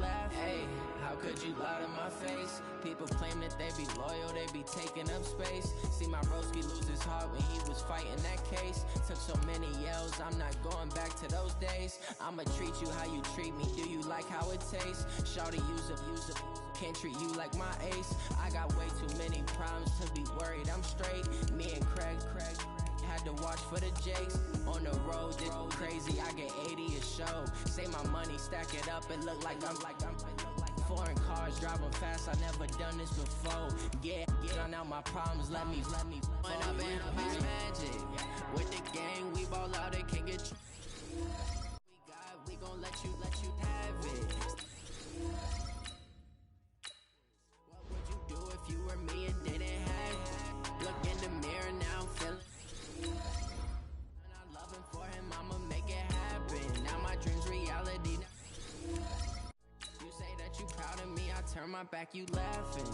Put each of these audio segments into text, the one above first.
laugh. Hey, how could you lie to my face? People claim that they be loyal, they be taking up space. See my broski lose his heart when he was fighting that case. Took so many yells, I'm not going back to those days. I'ma treat you how you treat me, do you like how it tastes? Shawty use up, can't treat you like my ace. I got way too many problems to be worried, I'm straight. Me and Craig had to watch for the Jakes. On the road, this crazy, I get 80 a show. Say my money, stack it up, it look like I'm foreign cars, driving fast, I never done this before. Yeah, drown out my problems, let me When I been up his magic, with the gang, we ball out, they can't get we gon' let you have it. What would you do if you were me and didn't have it? Look in the mirror now, I'm feeling and I'm loving for him, I'ma make it happen. Now my dream's reality. You say that you proud of me, I turn my back, you laughing.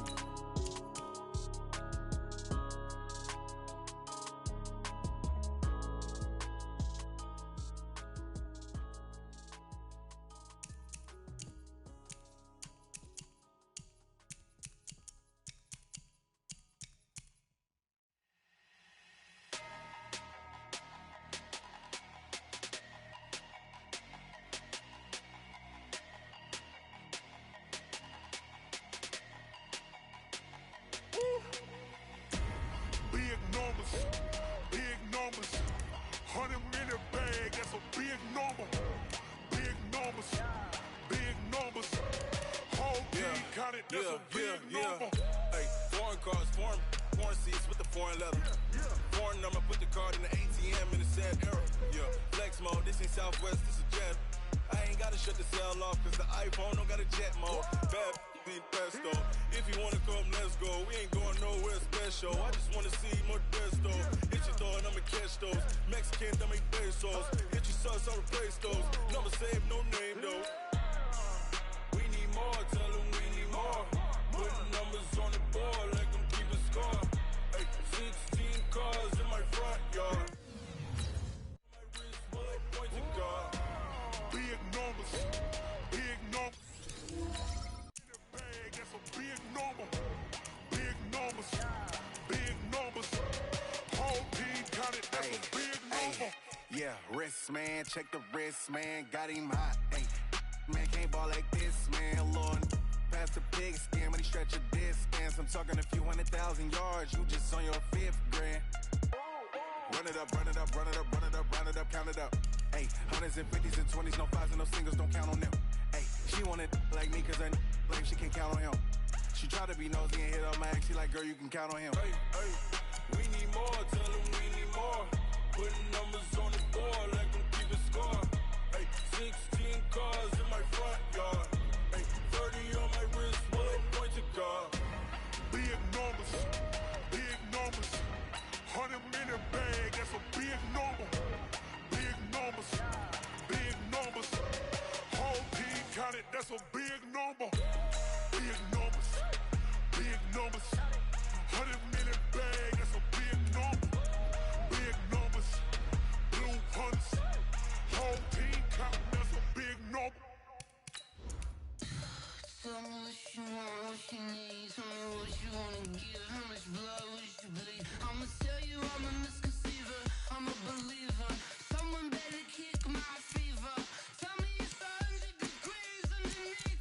Big numbers, 100-minute bag, that's a big number. Big numbers, whole team counted, that's a big number. Hey, foreign cars, foreign seats with the foreign leather. Foreign number, put the card in the ATM in the sad era. Yeah, flex mode, this ain't Southwest, this is Jet. I ain't gotta shut the cell off, cause the iPhone don't got a jet mode. Bad be pesto. If you wanna come, let's go. We ain't going nowhere special. I just wanna see more Modesto. Hit your door and I'ma catch those. Mexican, don't make pesos. Hit your sauce, I'll replace those. Number save, no name though. We need more, tell them we need more. Putting numbers on the board like I'm keeping score. Hey, 16 cars in my front yard. My wrist, bullet point to God. Big numbers, big numbers. In the bag, that's a big number. Big numbers, whole team counted, that's a big number. Yeah, wrist man, check the wrist man, got him hot. Ay, man can't ball like this, man. Lord, past the pig skin, when he stretch a distance. I'm talking a few 100,000 yards, you just on your 5th grand. Run it up, run it up, run it up, run it up, round it up, count it up. Ayy, 100s and 50s and 20s, no 5s and no singles, don't count on them. Ayy, she wanted like me cause I like she can count on him. She tried to be nosy and hit up my ex, she like, girl, you can count on him. Hey, we need more, tell them we need more. Putting numbers on the board like I'm keeping score. Hey, 16 cars in my front yard. Hey, 30 on my wrist, bullet point to God. Big numbers, 100-minute bag, that's a big number. Big numbers, whole team counted, that's a big number. Big numbers, 100-minute bag, that's a big number. Big numbers, blue hunts, whole team counted, that's a big number. Tell me what you want, what you need. Tell me what you wanna give. How much blood would you bleed? I'ma tell you I'm a misconceiver, I'm a believer. Someone better kick my fever. Tell me it's 100 degrees underneath.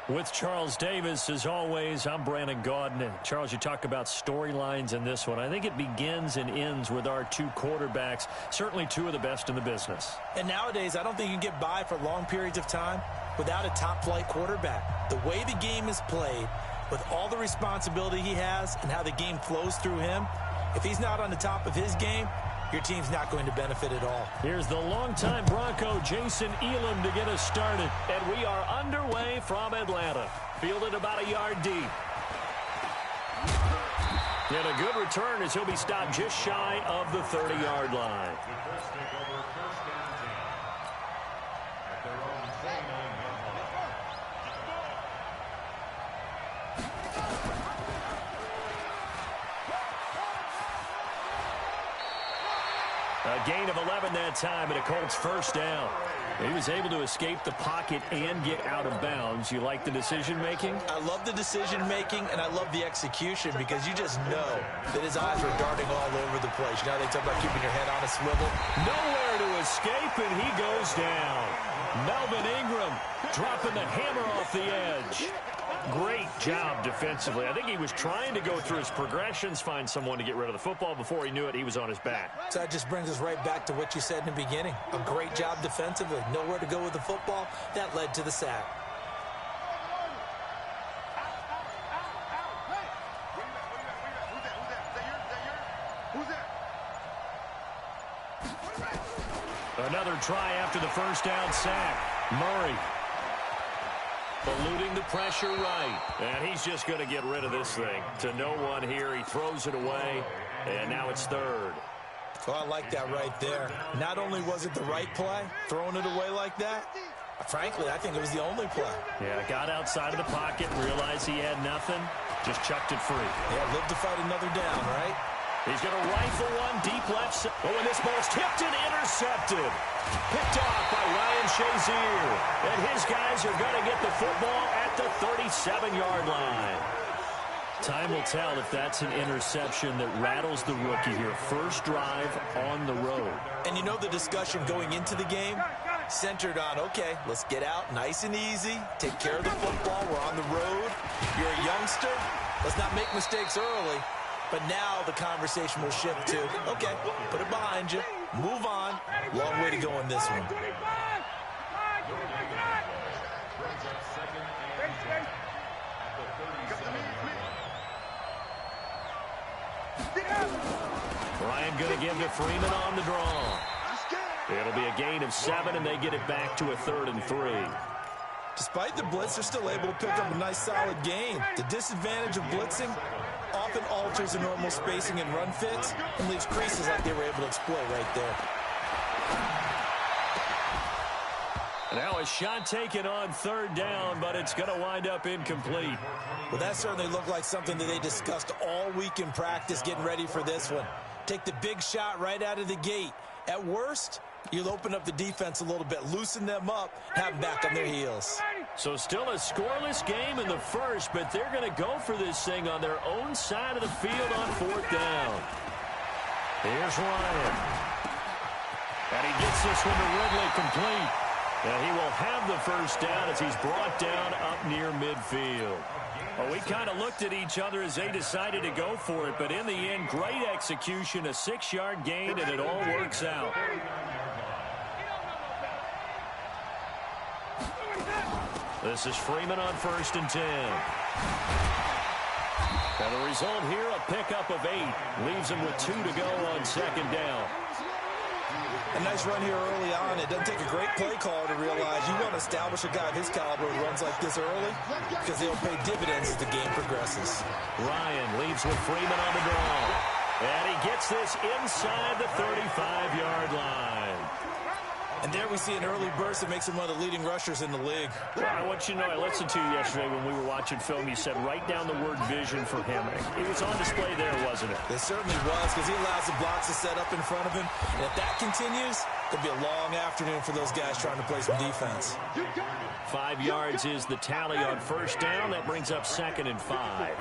With Charles Davis, as always, I'm Brandon Gaudin. Charles, you talk about storylines in this one. I think it begins and ends with our two quarterbacks, certainly two of the best in the business. And nowadays, I don't think you can get by for long periods of time without a top-flight quarterback. The way the game is played, with all the responsibility he has and how the game flows through him, if he's not on the top of his game, your team's not going to benefit at all. Here's the longtime Bronco, Jason Elam, to get us started. And we are underway from Atlanta. Fielded about a yard deep. And a good return as he'll be stopped just shy of the 30-yard line. A gain of 11 that time, and a Colts first down. He was able to escape the pocket and get out of bounds. You like the decision-making? I love the decision-making, and I love the execution because you just know that his eyes were darting all over the place. You know how they talk about keeping your head on a swivel? Nowhere to escape, and he goes down. Melvin Ingram dropping the hammer off the edge. Great job defensively. I think he was trying to go through his progressions, find someone to get rid of the football. Before he knew it, he was on his back. So that just brings us right back to what you said in the beginning. A great job defensively. Nowhere to go with the football. That led to the sack. Another try after the first down sack. Murray eluding the pressure right. And he's just going to get rid of this thing. To no one here. He throws it away. And now it's third. Oh, I like that right there. Not only was it the right play, throwing it away like that, frankly, I think it was the only play. Yeah, got outside of the pocket, realized he had nothing, just chucked it free. Yeah, live to fight another down, right? He's going to rifle one deep left. Oh, and this ball's tipped and intercepted. Picked off by Ryan Shazier. And his guys are going to get the football at the 37-yard line. Time will tell if that's an interception that rattles the rookie here. First drive on the road. And you know the discussion going into the game centered on, okay, let's get out nice and easy, take care of the football, we're on the road, you're a youngster, let's not make mistakes early. But now the conversation will shift to, okay, put it behind you, move on, long way to go in this one. Ryan going to give to Freeman on the draw. It'll be a gain of 7, and they get it back to a 3rd and 3. Despite the blitz, they're still able to pick up a nice solid gain. The disadvantage of blitzing often alters the normal spacing and run fits and leaves creases like they were able to exploit right there. Now a shot taken on 3rd down, but it's going to wind up incomplete. Well, that certainly looked like something that they discussed all week in practice getting ready for this one. Take the big shot right out of the gate. At worst, you'll open up the defense a little bit, loosen them up, have them back on their heels. So still a scoreless game in the first, but they're going to go for this thing on their own side of the field on 4th down. Here's Ryan. And he gets this one to Ridley complete. And he will have the first down as he's brought down up near midfield. Well, we kind of looked at each other as they decided to go for it, but in the end, great execution, a 6-yard gain, and it all works out. This is Freeman on 1st and 10. And the result here, a pickup of 8. Leaves him with 2 to go on 2nd down. A nice run here early on. It doesn't take a great play caller to realize you want to establish a guy of his caliber who runs like this early because they'll pay dividends as the game progresses. Ryan leaves with Freeman on the draw. And he gets this inside the 35-yard line. And there we see an early burst that makes him one of the leading rushers in the league. Well, I want you to know, I listened to you yesterday when we were watching film. You said write down the word vision for him. It was on display there, wasn't it? It certainly was, because he allows the blocks to set up in front of him. And if that continues, it'll be a long afternoon for those guys trying to play some defense. 5 yards is the tally on 1st down. That brings up 2nd and 5.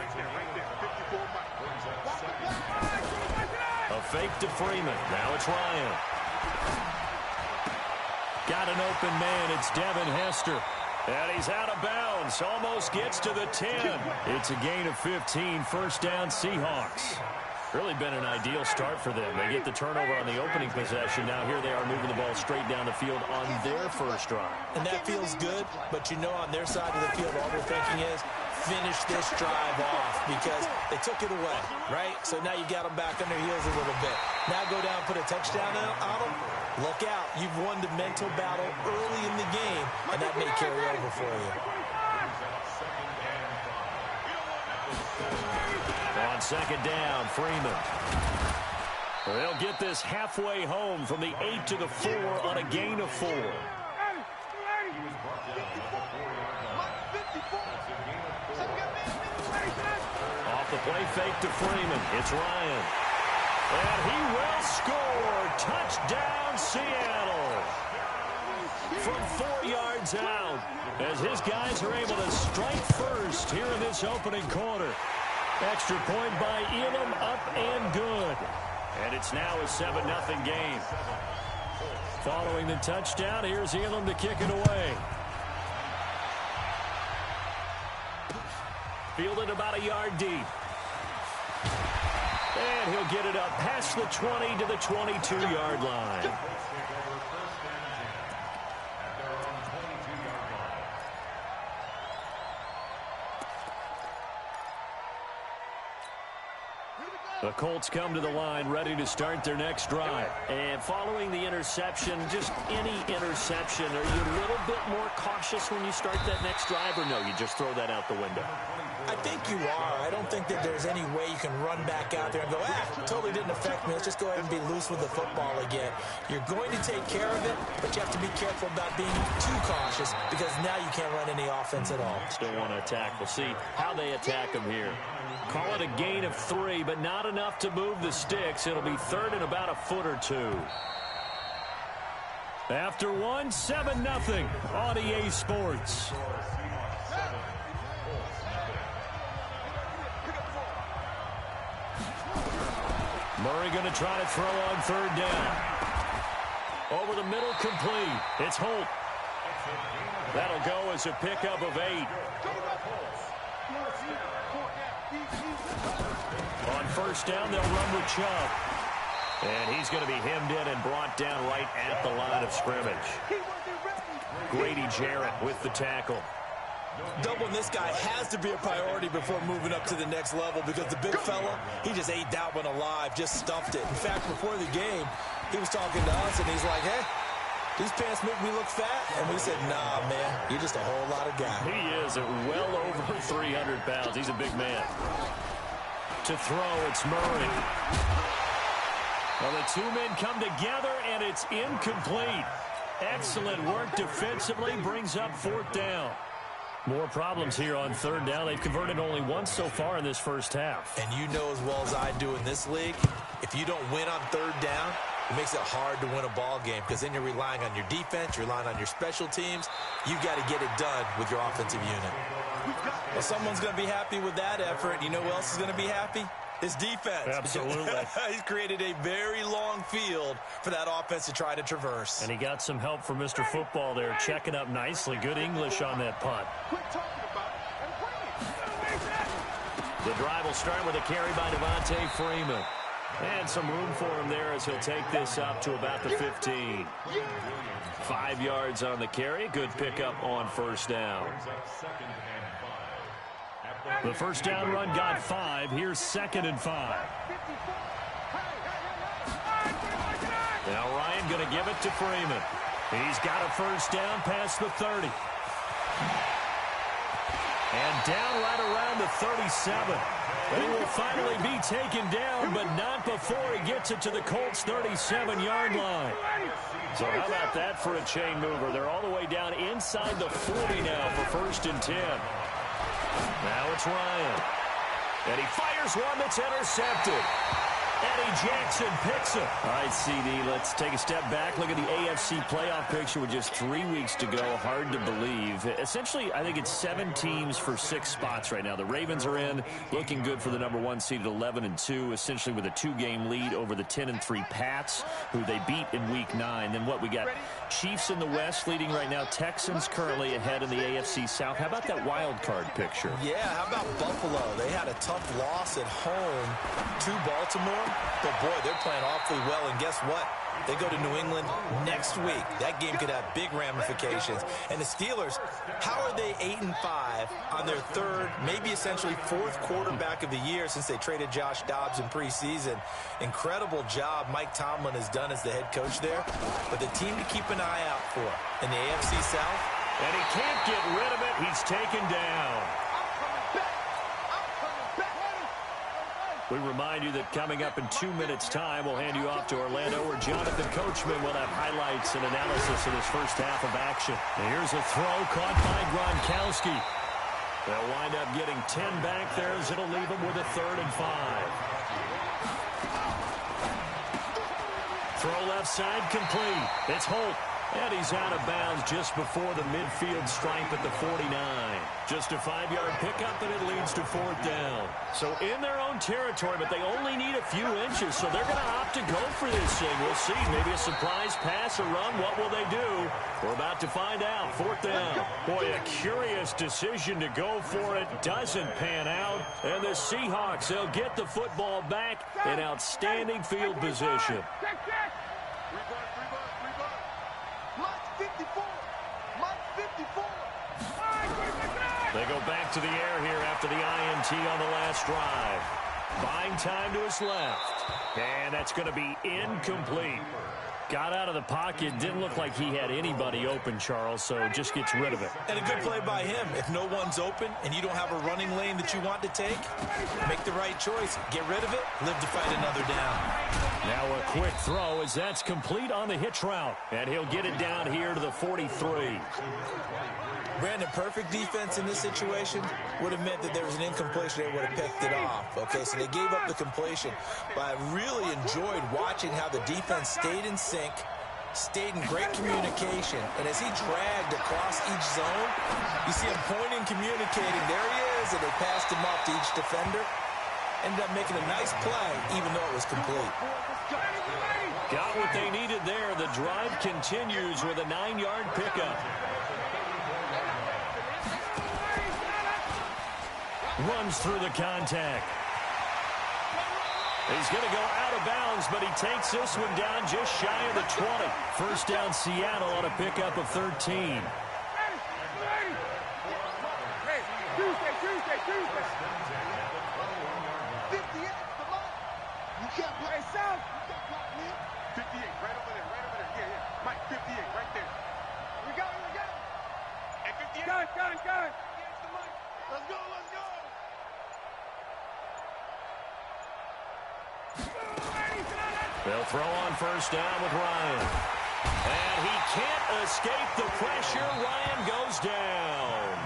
A fake to Freeman. Now it's Ryan. Got an open man. It's Devin Hester. And he's out of bounds. Almost gets to the 10. It's a gain of 15. First down, Seahawks. Really been an ideal start for them. They get the turnover on the opening possession. Now here they are moving the ball straight down the field on their first drive. And that feels good, but you know on their side of the field, all they're thinking is finish this drive off because they took it away, right? So now you got them back on their heels a little bit. Now go down, put a touchdown on them. Look out. You've won the mental battle early in the game, and that may carry over for you. On second down, Freeman. They'll get this halfway home from the 8 to the 4 on a gain of 4. Off the play fake to Freeman. It's Ryan. And he will score. Touchdown, Seattle. From 4 yards out, as his guys are able to strike first here in this opening quarter. Extra point by Elam, up and good. And it's now a 7-0 game. Following the touchdown, here's Elam to kick it away. Fielded about a yard deep. And he'll get it up past the 20 to the 22-yard line. The Colts come to the line ready to start their next drive. And following the interception, just any interception, are you a little bit more cautious when you start that next drive, or no, you just throw that out the window? I think you are. I don't think that there's any way you can run back out there and go, totally didn't affect me. Let's just go ahead and be loose with the football again. You're going to take care of it, but you have to be careful about being too cautious because now you can't run any offense at all. Still want to attack. We'll see how they attack them here. Call it a gain of 3, but not enough to move the sticks. It'll be third and about a foot or two. After 7-0 on EA Sports. Murray going to try to throw on third down. Over the middle, complete. It's Holt. That'll go as a pickup of 8. On first down, they'll run with Chubb. And he's going to be hemmed in and brought down right at the line of scrimmage. Grady Jarrett with the tackle. Doubling this guy has to be a priority before moving up to the next level because the big fella, he just ate that one alive, just stuffed it. In fact, before the game, he was talking to us, and he's like, hey, these pants make me look fat? And we said, nah, man, you're just a whole lot of guy. He is at well over 300 pounds. He's a big man. To throw, it's Murray. Well, the two men come together, and it's incomplete. Excellent work defensively, brings up fourth down. More problems here on third down. They've converted only once so far in this first half. And you know as well as I do in this league, if you don't win on third down, it makes it hard to win a ball game because then you're relying on your defense, you're relying on your special teams. You've got to get it done with your offensive unit. Well, someone's going to be happy with that effort. You know who else is going to be happy? His defense. Absolutely. He's created a very long field for that offense to try to traverse. And he got some help from Mr. Football there, checking up nicely. Good English on that punt. The drive will start with a carry by Devontae Freeman. And some room for him there as he'll take this up to about the 15. 5 yards on the carry. Good pickup on first down. The first down run got 5. Here's 2nd and 5. Now Ryan going to give it to Freeman. He's got a first down past the 30. And down right around the 37. He will finally be taken down, but not before he gets it to the Colts' 37-yard line. So how about that for a chain mover? They're all the way down inside the 40 now for 1st and 10. Now it's Ryan. And he fires one that's intercepted. Eddie Jackson picks it. All right, CD, let's take a step back. Look at the AFC playoff picture with just 3 weeks to go. Hard to believe. Essentially, I think it's 7 teams for 6 spots right now. The Ravens are in, looking good for the number 1 seed at 11-2, essentially with a 2-game lead over the 10-3 Pats, who they beat in Week 9. Then what we got? Chiefs in the West leading right now. Texans currently ahead in the AFC South. How about that wild card picture? Yeah, how about Buffalo? They had a tough loss at home to Baltimore, but boy, they're playing awfully well. And guess what? They go to New England next week. That game could have big ramifications. And the Steelers, how are they 8-5 on their 3rd, maybe essentially 4th quarterback of the year since they traded Josh Dobbs in preseason? Incredible job Mike Tomlin has done as the head coach there. But the team to keep an eye out for in the AFC South. And he can't get rid of it. He's taken down. We remind you that coming up in 2 minutes' time, we'll hand you off to Orlando, where Jonathan Coachman will have highlights and analysis of his first half of action. And here's a throw caught by Gronkowski. They'll wind up getting 10 back there as it'll leave them with a 3rd and 5. Throw left side complete. It's Holt. And he's out of bounds just before the midfield stripe at the 49. Just a 5-yard pickup, and it leads to 4th down. So in their own territory, but they only need a few inches, so they're going to opt to go for this thing. We'll see. Maybe a surprise pass or run. What will they do? We're about to find out. 4th down. Boy, a curious decision to go for it. Doesn't pan out. And the Seahawks, they'll get the football back in outstanding field position. They go back to the air here after the INT on the last drive. Buying time to his left. And that's going to be incomplete. Got out of the pocket. Didn't look like he had anybody open, Charles, so just gets rid of it. And a good play by him. If no one's open and you don't have a running lane that you want to take, make the right choice. Get rid of it. Live to fight another down. Now a quick throw as that's complete on the hitch route. And he'll get it down here to the 43. Brandon, perfect defense in this situation would have meant that there was an incompletion. They would have picked it off. Okay, so they gave up the completion. But I really enjoyed watching how the defense stayed in sync, stayed in great communication. And as he dragged across each zone, you see him pointing, communicating. There he is, and they passed him off to each defender. Ended up making a nice play, even though it was complete. Got what they needed there. The drive continues with a 9-yard pickup. Runs through the contact. He's going to go out of bounds, but he takes this one down just shy of the 20. First down, Seattle on a pickup of 13. They'll throw on first down with Ryan. And he can't escape the pressure. Ryan goes down.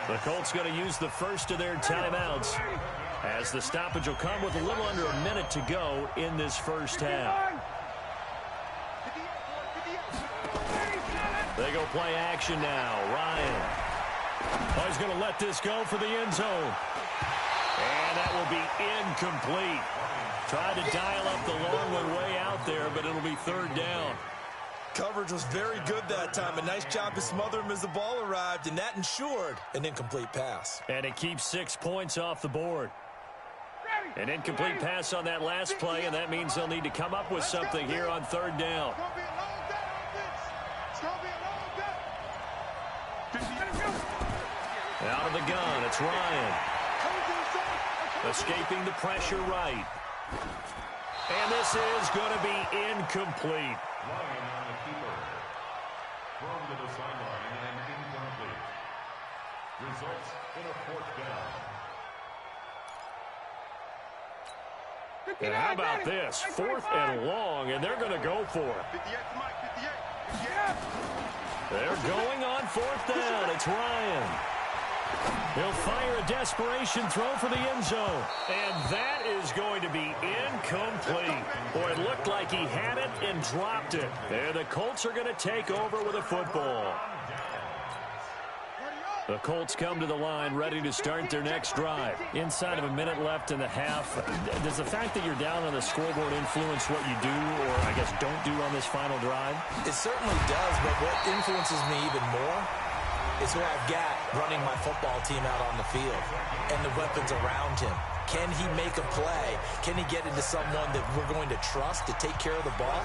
The Colts going to use the first of their timeouts, as the stoppage will come with a little under a minute to go in this first half. They go play action now. Ryan. Oh, he's going to let this go for the end zone. And that will be incomplete. Tried to dial up the long one way out there, but it'll be 3rd down. Coverage was very good that time. A nice job to smother him as the ball arrived, and that ensured an incomplete pass. And it keeps 6 points off the board. An incomplete pass on that last play, and that means they'll need to come up with something here on 3rd down. Out of the gun, it's Ryan. Escaping the pressure right. And this is going to be incomplete. Thrown to the sideline and incomplete. Results in a 4th down. And how about this? 4th and long, and they're going to go for it. They're going on 4th down. It's Ryan. He'll fire a desperation throw for the end zone. And that is going to be incomplete. Boy, it looked like he had it and dropped it. And the Colts are going to take over with a football. The Colts come to the line ready to start their next drive. Inside of a minute left in the half, does the fact that you're down on the scoreboard influence what you do or, I guess, don't do on this final drive? It certainly does, but what influences me even more is who I've got running my football team out on the field and the weapons around him. Can he make a play? Can he get into someone that we're going to trust to take care of the ball?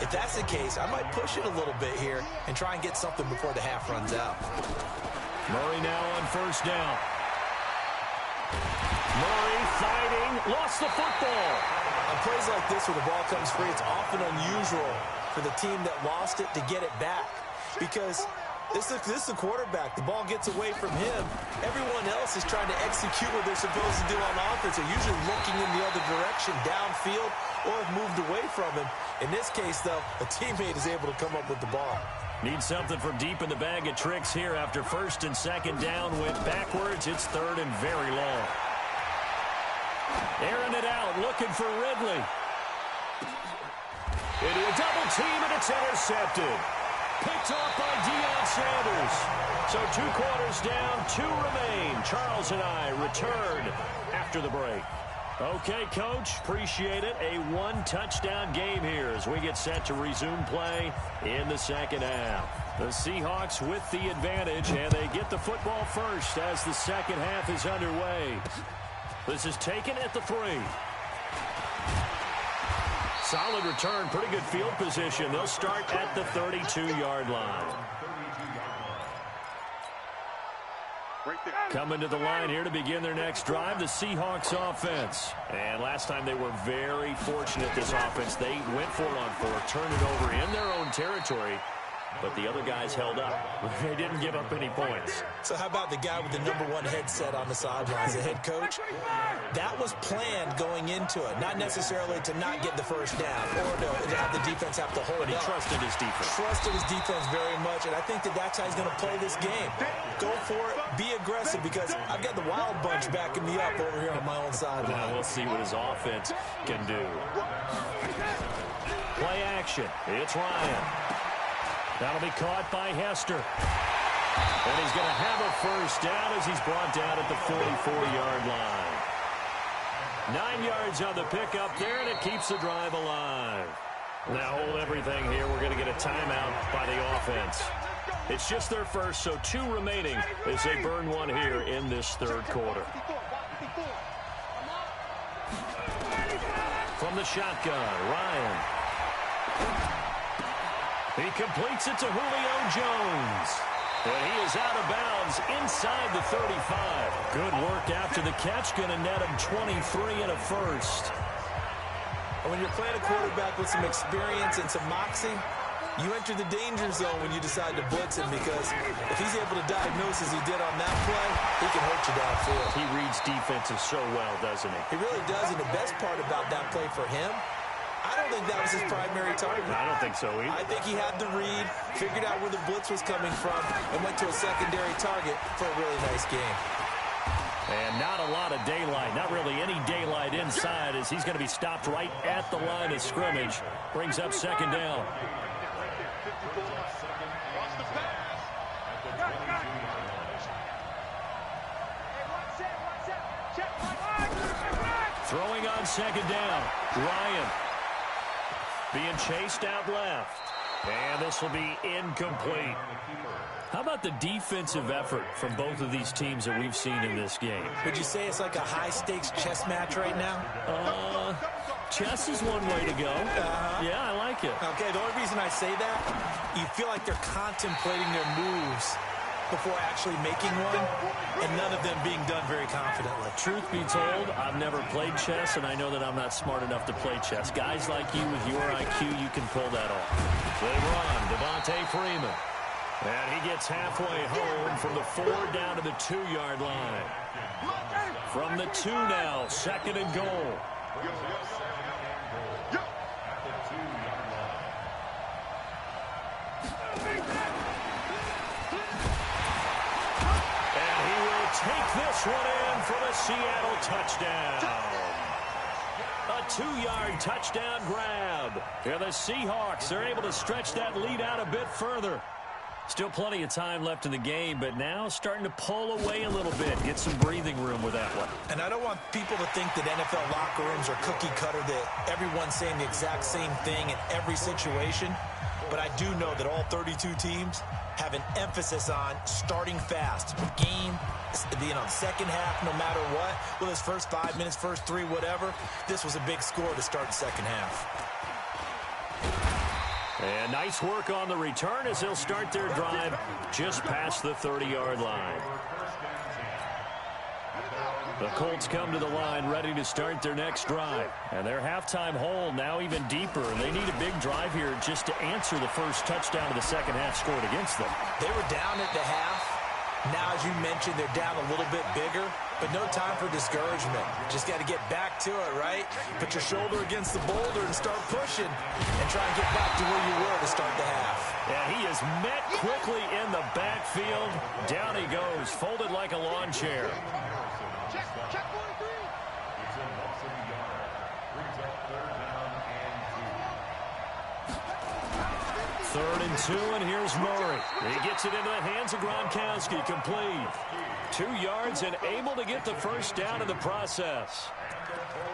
If that's the case, I might push it a little bit here and try and get something before the half runs out. Murray now on first down. Murray fighting, lost the football. On plays like this where the ball comes free, it's often unusual for the team that lost it to get it back because this is the quarterback. The ball gets away from him. Everyone else is trying to execute what they're supposed to do on offense. They're usually looking in the other direction, downfield, or have moved away from him. In this case, though, a teammate is able to come up with the ball. Need something from deep in the bag of tricks here after first and second down. Went backwards. It's third and very long. Airing it out, looking for Ridley. Into a double team, and it's intercepted. Picked off by Deion Sanders. So 2 quarters down, 2 remain. Charles and I return after the break. Okay, Coach, appreciate it. A 1-touchdown game here as we get set to resume play in the second half. The Seahawks with the advantage, and they get the football first as the second half is underway. This is taken at the 3. Solid return, pretty good field position. They'll start at the 32-yard line. Coming to the line here to begin their next drive, the Seahawks offense. And last time they were very fortunate, this offense. They went for it on 4, turned it over in their own territory, but the other guys held up. They didn't give up any points. So how about the guy with the #1 headset on the sidelines, the head coach? That was planned going into it, not necessarily to not get the first down or to have the defense have to hold it. But he trusted his defense. Trusted his defense very much, and I think that that's how he's going to play this game. Go for it, be aggressive, because I've got the Wild Bunch backing me up over here on my own sideline. Now we'll see what his offense can do. Play action. It's Ryan. That'll be caught by Hester. And he's going to have a first down as he's brought down at the 44-yard line. 9 yards on the pickup there, and it keeps the drive alive. Now hold everything here. We're going to get a timeout by the offense. It's just their first, so 2 remaining as they burn 1 here in this third quarter. From the shotgun, Ryan. He completes it to Julio Jones. And he is out of bounds inside the 35. Good work after the catch. Going to net him 23 and a first. And when you're playing a quarterback with some experience and some moxie, you enter the danger zone when you decide to blitz him, because if he's able to diagnose as he did on that play, he can hurt you downfield. He reads defenses so well, doesn't he? He really does, and the best part about that play for him, I don't think that was his primary target. I don't think so either. I think he had the read, figured out where the blitz was coming from, and went to a secondary target for a really nice game. And not a lot of daylight, not really any daylight inside, as he's going to be stopped right at the line of scrimmage. Brings up second down. Throwing on second down, Ryan. Being chased out left. And this will be incomplete. How about the defensive effort from both of these teams that we've seen in this game? Would you say it's like a high-stakes chess match right now? Chess is one way to go. Yeah, I like it. Okay, the only reason I say that, you feel like they're contemplating their moves before actually making one, and none of them being done very confidently. Truth be told, I've never played chess, and I know that I'm not smart enough to play chess. Guys like you with your IQ, you can pull that off. They run, Devontae Freeman. And he gets halfway home from the 4 down to the 2-yard line. From the 2 now, second and goal. And he this one in for the Seattle touchdown. A 2-yard touchdown grab. And the Seahawks are able to stretch that lead out a bit further. Still plenty of time left in the game, but now starting to pull away a little bit. Get some breathing room with that one. And I don't want people to think that NFL locker rooms are cookie cutter, that everyone's saying the exact same thing in every situation. But I do know that all 32 teams have an emphasis on starting fast. Game, second half, no matter what. Well, his first 5 minutes, first 3, whatever. This was a big score to start the second half. And nice work on the return as they'll start their drive just past the 30-yard line. The Colts come to the line ready to start their next drive. And their halftime hole now even deeper. They need a big drive here just to answer the first touchdown of the second half scored against them. They were down at the half. Now, as you mentioned, they're down a little bit bigger, but no time for discouragement. Just got to get back to it, right? Put your shoulder against the boulder and start pushing and try and get back to where you were to start the half. Yeah, he is met quickly in the backfield. Down he goes, folded like a lawn chair. Check 1-3. 3rd and 2, and here's Murray. He gets it into the hands of Gronkowski, complete. 2 yards and able to get the first down in the process.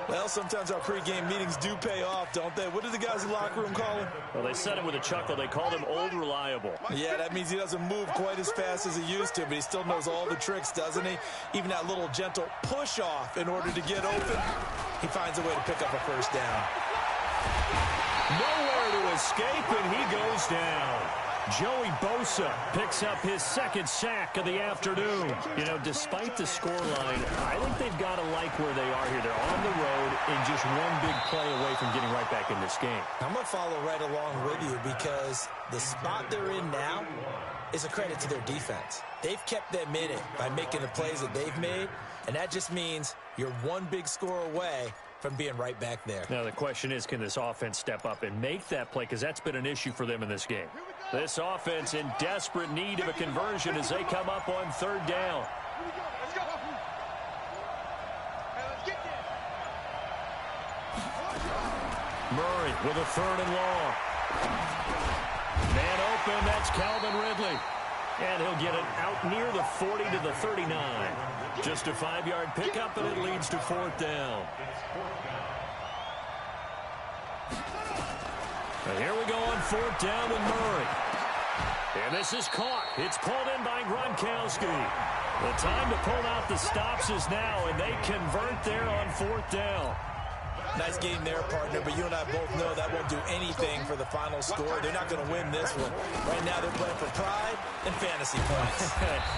Well, sometimes our pregame meetings do pay off, don't they? What do the guys in the locker room call him? Well, they said it with a chuckle. They called him Old Reliable. Yeah, that means he doesn't move quite as fast as he used to, but he still knows all the tricks, doesn't he? Even that little gentle push-off in order to get open. He finds a way to pick up a first down. Nowhere to escape, and he goes down. Joey Bosa picks up his second sack of the afternoon. You know, despite the scoreline, I think they've got to like where they are here. They're on the road and just one big play away from getting right back in this game. I'm going to follow right along with you because the spot they're in now is a credit to their defense. They've kept them in it by making the plays that they've made, and that just means you're one big score away from being right back there. Now, the question is, can this offense step up and make that play? Because that's been an issue for them in this game. This offense in desperate need of a conversion as they come up on 3rd down. Let's go. Let's get there. Murray with a 3rd and long. Man open, that's Calvin Ridley. And he'll get it out near the 40 to the 39. Just a 5-yard pickup, and it leads to 4th down. And here we go on 4th down with Murray. And this is caught. It's pulled in by Gronkowski. The time to pull out the stops is now, and they convert there on 4th down. Nice game there, partner, but you and I both know that won't do anything for the final score. They're not going to win this one. Right now they're playing for pride and fantasy points.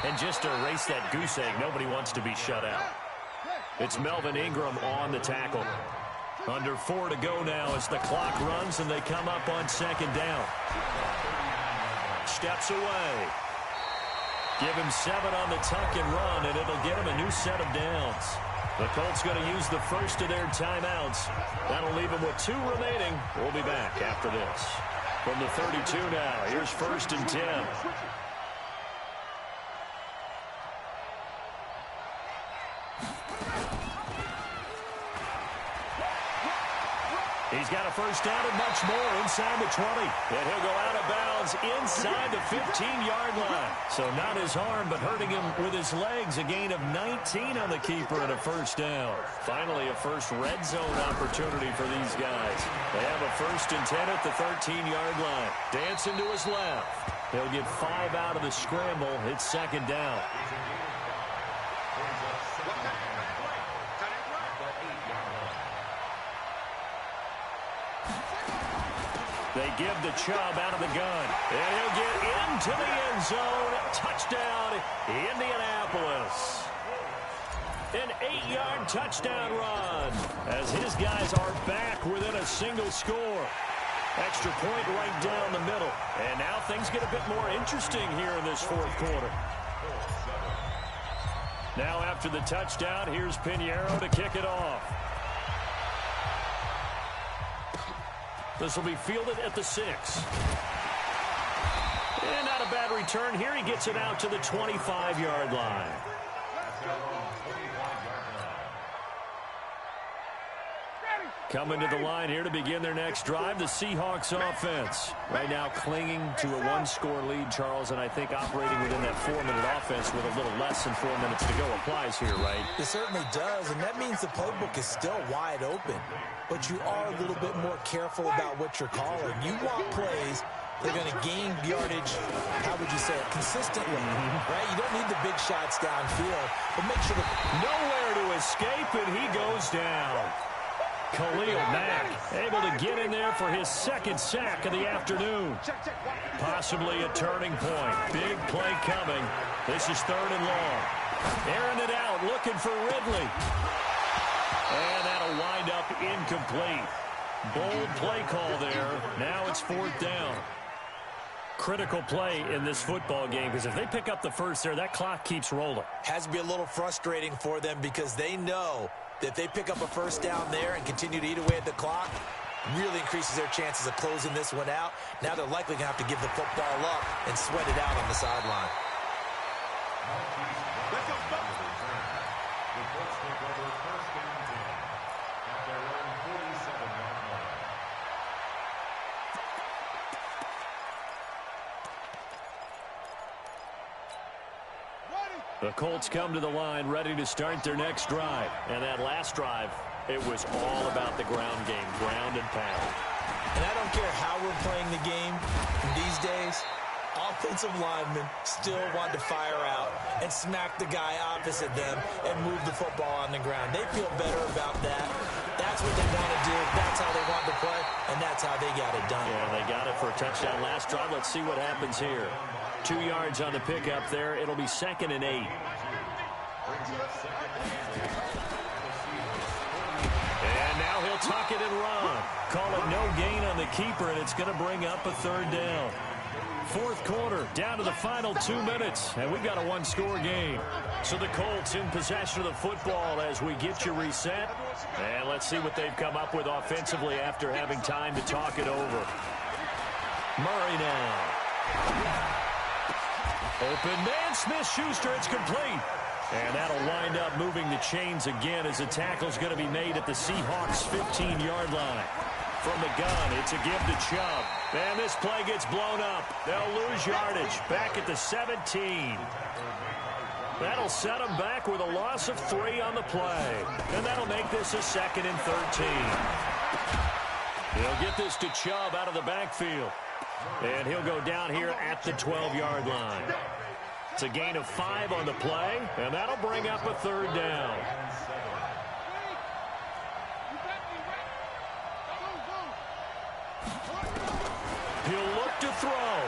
And just to erase that goose egg, nobody wants to be shut out. It's Melvin Ingram on the tackle. Under 4 to go now as the clock runs and they come up on 2nd down. Steps away. Give him 7 on the tuck and run, and it'll get him a new set of downs. The Colts going to use the first of their timeouts. That'll leave them with 2 remaining. We'll be back after this. From the 32 now, here's 1st and 10. He's got a first down and much more inside the 20. And he'll go out of bounds inside the 15-yard line. So not his arm, but hurting him with his legs. A gain of 19 on the keeper and a first down. Finally, a first red zone opportunity for these guys. They have a 1st and 10 at the 13-yard line. Dancing to his left. He'll get 5 out of the scramble. It's 2nd down. They give the Chubb out of the gun. And he'll get into the end zone. Touchdown, Indianapolis. An 8-yard touchdown run as his guys are back within a single score. Extra point right down the middle. And now things get a bit more interesting here in this 4th quarter. Now after the touchdown, here's Pinheiro to kick it off. This will be fielded at the 6. And not a bad return here. He gets it out to the 25-yard line. Coming to the line here to begin their next drive, the Seahawks offense. Right now clinging to a one-score lead, Charles, and I think operating within that 4-minute offense with a little less than 4 minutes to go applies here, right? It certainly does, and that means the playbook is still wide open. But you are a little bit more careful about what you're calling. You want plays they're going to gain yardage, how would you say it, consistently, right? You don't need the big shots downfield, but make sure that nowhere to escape, and he goes down. Khalil Mack able to get in there for his second sack of the afternoon. Possibly a turning point. Big play coming. This is 3rd and long. Airing it out, looking for Ridley. And that'll wind up incomplete. Bold play call there. Now it's 4th down. Critical play in this football game, because if they pick up the first there, that clock keeps rolling. Has to be a little frustrating for them because they know that if they pick up a first down there and continue to eat away at the clock, really increases their chances of closing this one out. Now they're likely going to have to give the football up and sweat it out on the sideline. The Colts come to the line ready to start their next drive. And that last drive, it was all about the ground game, ground and pound. And I don't care how we're playing the game these days, offensive linemen still want to fire out and smack the guy opposite them and move the football on the ground. They feel better about that. That's what they want to do. That's how they want to play, and that's how they got it done. Yeah, they got it for a touchdown last drive. Let's see what happens here. 2 yards on the pickup there. It'll be 2nd and 8. And now he'll tuck it and run. Call it no gain on the keeper, and it's going to bring up a 3rd down. 4th quarter, down to the final 2 minutes, and we've got a one-score game. So the Colts in possession of the football as we get you reset. And let's see what they've come up with offensively after having time to talk it over. Murray now. Open man, Smith-Schuster, it's complete. And that'll wind up moving the chains again as the tackle's going to be made at the Seahawks' 15-yard line. From the gun, it's a give to Chubb. And this play gets blown up. They'll lose yardage back at the 17. That'll set them back with a loss of 3 on the play. And that'll make this a 2nd and 13. He'll get this to Chubb out of the backfield. And he'll go down here at the 12-yard line. It's a gain of 5 on the play, and that'll bring up a 3rd down. He'll look to throw.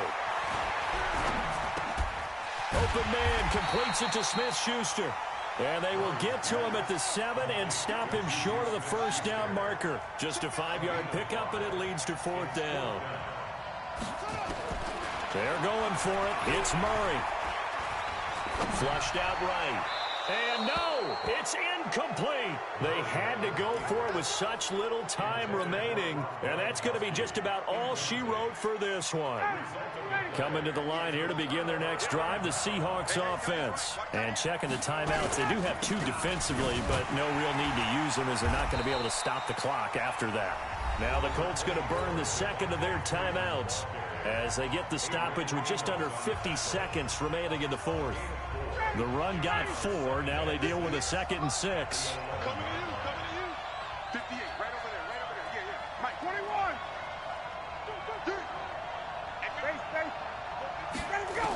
Open man completes it to Smith-Schuster. And they will get to him at the 7 and stop him short of the first down marker. Just a 5-yard pickup, and it leads to 4th down. They're going for it. It's Murray. Flushed out right. And no, it's incomplete. They had to go for it with such little time remaining. And that's going to be just about all she wrote for this one. Coming to the line here to begin their next drive, the Seahawks offense. And checking the timeouts. They do have 2 defensively, but no real need to use them as they're not going to be able to stop the clock after that. Now the Colts going to burn the 2nd of their timeouts as they get the stoppage with just under 50 seconds remaining in the 4th. The run got 4. Now they deal with a 2nd and 6. Coming to you. 58, right over there. Yeah. Mike, 21. Space. Ready to go.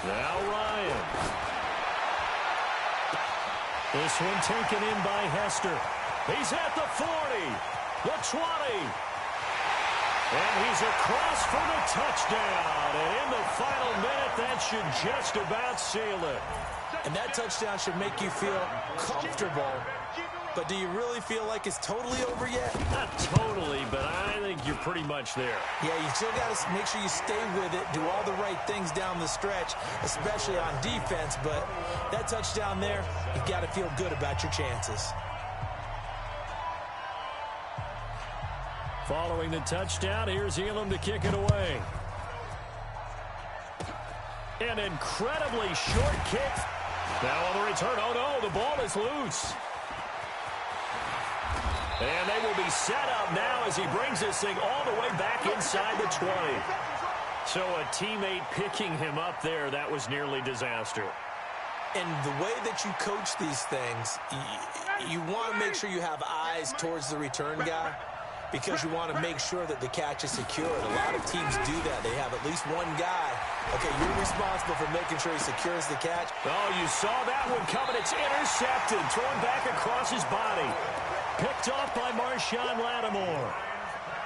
Now Ryan. This one taken in by Hester. He's at the 40, the 20. And he's across for the touchdown. And in the final minute, that should just about seal it. And that touchdown should make you feel comfortable. But do you really feel like it's totally over yet? Not totally, but I think you're pretty much there. Yeah, you still got to make sure you stay with it, do all the right things down the stretch, especially on defense. But that touchdown there, you've got to feel good about your chances. Following the touchdown, here's Elam to kick it away. An incredibly short kick. Now on the return, oh no, the ball is loose. And they will be set up now as he brings this thing all the way back inside the 20. So a teammate picking him up there, that was nearly disaster. And the way that you coach these things, you want to make sure you have eyes towards the return guy because you want to make sure that the catch is secured. A lot of teams do that. They have at least one guy. Okay, you're responsible for making sure he secures the catch. Oh, you saw that one coming. It's intercepted, thrown back across his body. Picked off by Marshawn Lattimore.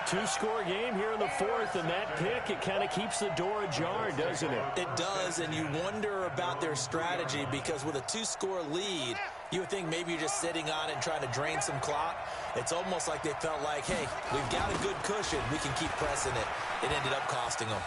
Two-score game here in the fourth, and that pick, it kind of keeps the door ajar, doesn't it? It does, and you wonder about their strategy because with a two-score lead, you would think maybe you're just sitting on it and trying to drain some clock. It's almost like they felt like, hey, we've got a good cushion. We can keep pressing it. It ended up costing them.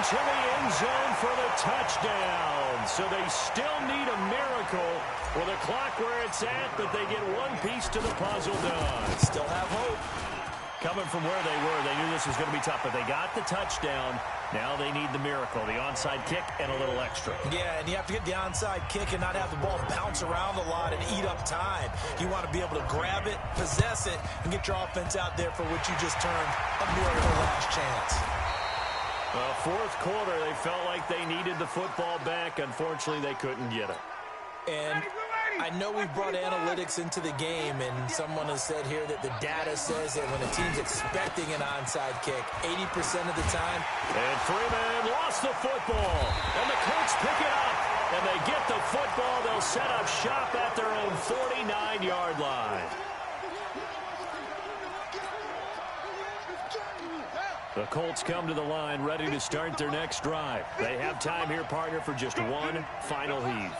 Into the end zone for the touchdown. So they still need a miracle with a clock where it's at, but they get one piece to the puzzle done. Still have hope. Coming from where they were, they knew this was going to be tough, but they got the touchdown. Now they need the miracle, the onside kick and a little extra. Yeah, and you have to get the onside kick and not have the ball bounce around a lot and eat up time. You want to be able to grab it, possess it, and get your offense out there for what you just termed a miracle last chance. Fourth quarter, they felt like they needed the football back. Unfortunately, they couldn't get it. And I know we brought analytics into the game, and someone has said here that the data says that when a team's expecting an onside kick, 80% of the time. And Freeman lost the football, and the Colts pick it up, and they get the football. They'll set up shop at their own 49-yard line. The Colts come to the line ready to start their next drive. They have time here, partner, for just one final heave.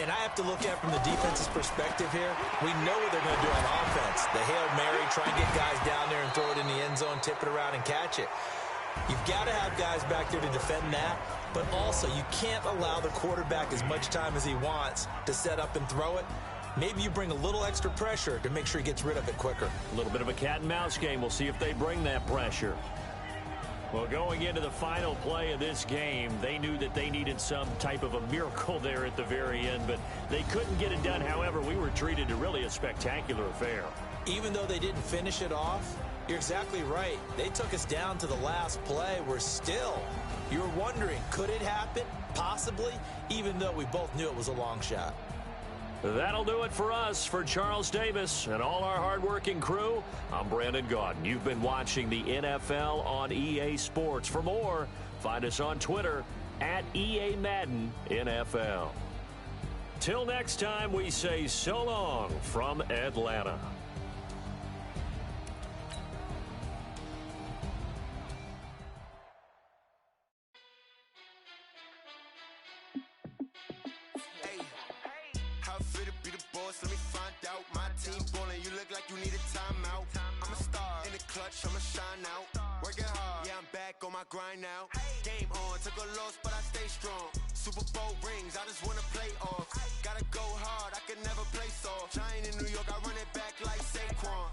And I have to look at it from the defense's perspective here. We know what they're going to do on offense. The Hail Mary, try and get guys down there and throw it in the end zone, tip it around and catch it. You've got to have guys back there to defend that, but also you can't allow the quarterback as much time as he wants to set up and throw it. Maybe you bring a little extra pressure to make sure he gets rid of it quicker. A little bit of a cat and mouse game. We'll see if they bring that pressure. Well, going into the final play of this game, they knew that they needed some type of a miracle there at the very end, but they couldn't get it done. However, we were treated to really a spectacular affair. Even though they didn't finish it off, you're exactly right. They took us down to the last play. You're wondering, could it happen? Possibly, even though we both knew it was a long shot. That'll do it for us. For Charles Davis and all our hardworking crew, I'm Brandon Gaudin. You've been watching the NFL on EA Sports. For more, find us on Twitter at EA Madden NFL. Till next time, we say so long from Atlanta. Let me find out. My team ballin', you look like you need a timeout. I'm a star in the clutch, I'ma shine out. Working hard, yeah, I'm back on my grind now. Game on, took a loss, but I stay strong. Super Bowl rings, I just wanna play off. Gotta go hard, I can never play soft. Giant in New York, I run it back like Saquon.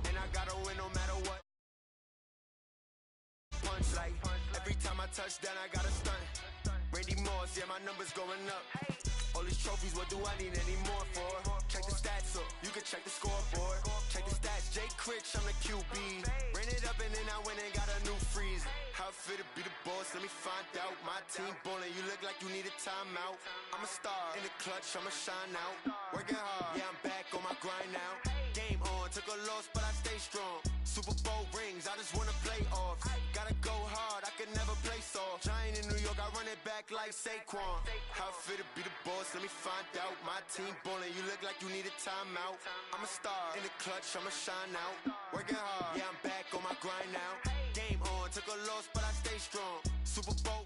And I gotta win no matter what. Punch like every time I touch down, I gotta stunt. Randy Moss, yeah, my numbers going up. All these trophies, what do I need any more for? Check the stats up, you can check the scoreboard. Check the stats, Jay Critch, I'm the QB. Ran it up and then I went and got a new freeze. How it feel to be the boss, let me find out. My team ballin', you look like you need a timeout. I'm a star in the clutch, I'ma shine out. Working hard, yeah, I'm back on my grind now. Game on, took a loss, but I stay strong. Super Bowl rings, I just wanna play off. Gotta go hard, I can never play soft. Giant in New York, I run it back like Saquon. How it feel to be the boss, let me find out. My team ballin', you look like you need a timeout. I'm a star in the clutch, I'ma shine out. Working hard, yeah, I'm back on my grind now. Game on, took a loss, but I stay strong. Super Bowl.